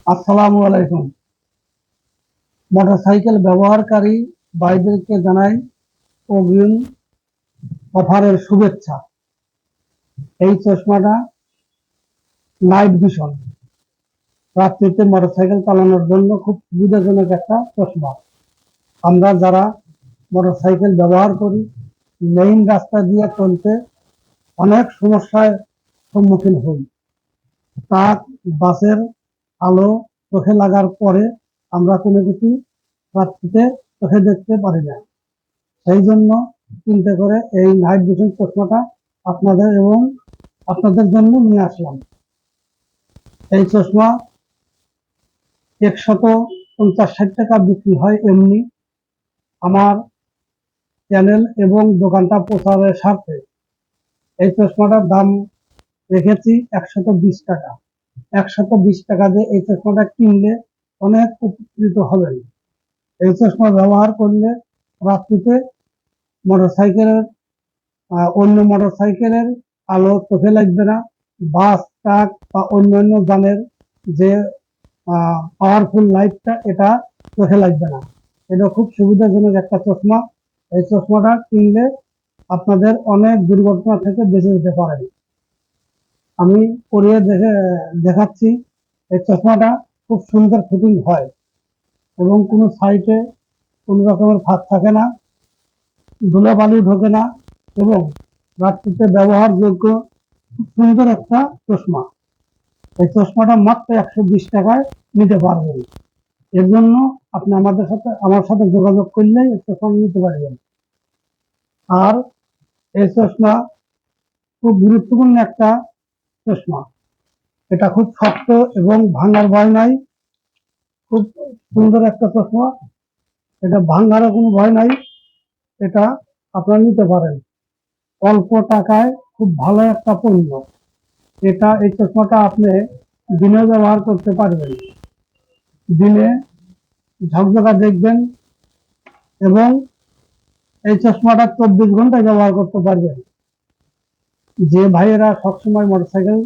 আসসালামু আলাইকুম। মোটরসাইকেল ব্যবহারকারী ভাইদেরকে জানাই অগ্রিম অফারের শুভেচ্ছা। এই চশমাটা নাইট ভিশন, রাত্রিতে মোটরসাইকেল চালানোর জন্য খুব সুবিধাজনক একটা চশমা। আমরা যারা মোটরসাইকেল ব্যবহার করি, মেইন রাস্তা দিয়ে চলতে অনেক সমস্যার সম্মুখীন হই। ট্রাক, বাসের আলো চোখে লাগার পরে আমরা কোনো কিছু রাত্রিতে চোখে দেখতে পারি না। সেই জন্য চিন্তা করে এই নাইট ভিশন চশমাটা আপনাদের এবং আপনাদের জন্য নিয়ে আসলাম। এই চশমা 150-60 টাকা বিক্রি হয় এমনি। আমার চ্যানেল এবং দোকানটা প্রচারের স্বার্থে এই চশমাটার দাম রেখেছি 120 টাকা। 120 টাকা দিয়ে এই চশমাটা কিনলে অনেক উপকৃত হবেন। এই চশমা ব্যবহার করলে রাত্রিতে মোটরসাইকেলের অন্য মোটরসাইকেলের আলো চোখে লাগবে না, বাস, ট্রাক বা অন্যান্য যানের যে পাওয়ারফুল লাইটটা এটা চোখে লাগবে না। এটা খুব সুবিধাজনক একটা চশমা। এই চশমাটা কিনলে আপনাদের অনেক দুর্ঘটনা থেকে বেঁচে যেতে পারেন। আমি পরিয়ে দেখাচ্ছি। এই চশমাটা খুব সুন্দর ফিটিং হয় এবং কোনো সাইডে কোনো রকমের ফাঁক থাকে না, ধুলাবালি ঢোকে না এবং রাত্রিতে ব্যবহারযোগ্য খুব সুন্দর একটা চশমা। এই চশমাটা মাত্র 120 টাকায় নিতে পারবেন। এর জন্য আপনি আমার সাথে যোগাযোগ করলে এই চশমা নিতে পারবেন। আর এই চশমা খুব গুরুত্বপূর্ণ একটা চশমা। এটা খুব শক্ত এবং ভাঙার ভয় নাই। খুব সুন্দর একটা চশমা, এটা ভাঙারও কোনো ভয় নাই। এটা আপনারা নিতে পারেন অল্প টাকায়। খুব ভালো একটা পণ্য এটা। এই চশমাটা আপনি দিনে ব্যবহার করতে পারবেন, দিনে ঝকঝকা দেখবেন এবং এই চশমাটা 24 ঘন্টায় ব্যবহার করতে পারবেন। যে ভাইয়েরা সবসময় মোটরসাইকেল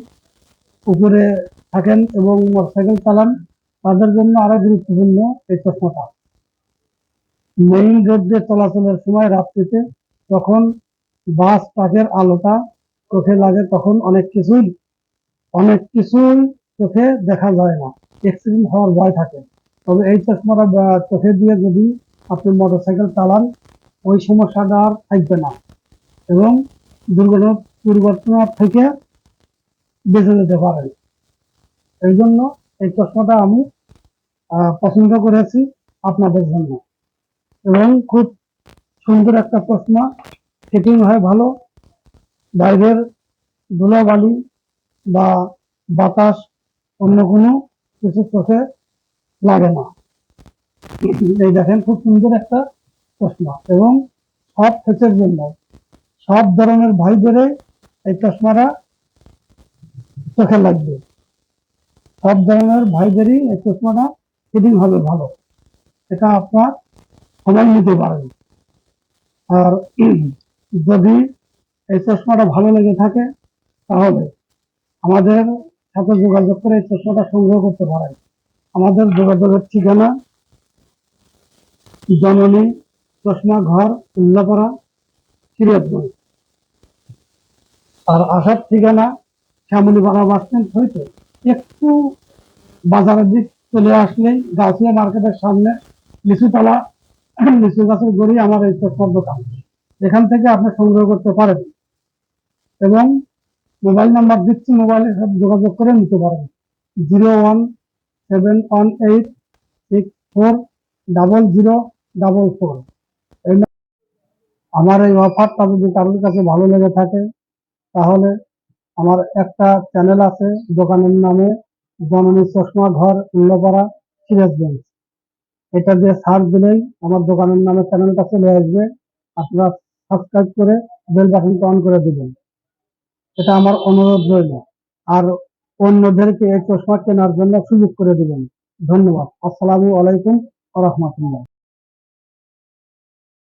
উপরে থাকেন এবং মোটরসাইকেল চালান তাদের জন্য আরো গুরুত্বপূর্ণ এই চশমাটা। মেইন রোড দিয়ে চলাচলের সময় রাত্রিতে যখন বাস, ট্রাকের আলোটা চোখে লাগে তখন অনেক কিছুই চোখে দেখা যায় না, অ্যাক্সিডেন্ট হওয়ার ভয় থাকে। তবে এই চশমাটা চোখে দিয়ে যদি আপনি মোটরসাইকেল চালান ওই সমস্যাটা আর থাকবে না এবং দুর্ঘটনা থেকে বেঁচে যেতে পারেন। এই জন্য এই চশমাটা আমি পছন্দ করেছি আপনাদের জন্য এবং খুব সুন্দর একটা চশমা, ফিটিং হয় ভালো, বাইরের ধুলাবালি বা বাতাস অন্য কোনো কিছু চোখে লাগে না। এই দেখেন খুব সুন্দর একটা চশমা এবং সব ফেসের জন্য, সব ধরনের ভাইদের এই চশমাটা চোখে লাগবে। সব ধরনের ভাইদেরই এই চশমাটা ফিটিং হবে ভালো। এটা আপনার সবাই নিতে পারেন। আর যদি এই চশমাটা ভালো লেগে থাকে তাহলে আমাদের সাথে যোগাযোগ করে এই চশমাটা সংগ্রহ করতে পারেন। আমাদের যোগাযোগের ঠিকানা জননী চশমা ঘর, উল্লাপাড়া, সিরাজগঞ্জ। আর আসার ঠিকানা শ্যামলীপাড়া বাস স্ট্যান্ড হইতে একটু বাজারের দিক চলে আসলেই গাছিয়া মার্কেটের সামনে লিচুতলা, লিচু গাছের গড়ি আমার এই চশমার দোকান। এখান থেকে আপনি সংগ্রহ করতে পারেন এবং মোবাইল নাম্বার দিচ্ছি, মোবাইলের সাথে যোগাযোগ করে নিতে পারেন 017186400044। আমার এই অফারটা যদি কারোর কাছে ভালো লেগে থাকে তাহলে আমার একটা চ্যানেল আছে দোকানের নামে জননী চশমা ঘর, উল্লাপাড়া, সিরাজগঞ্জ। এটা দিয়ে সার্চ দিলেই আমার দোকানের নামে চ্যানেলটা চলে আসবে। আপনারা সাবস্ক্রাইব করে বেল বাটনটা অন করে দিবেন, এটা আমার অনুরোধ রইল। আর অন্যদেরকে এই চশমা কেনার জন্য সুযোগ করে দিবেন। ধন্যবাদ। আসসালামু আলাইকুম ওয়া রাহমাতুল্লাহ।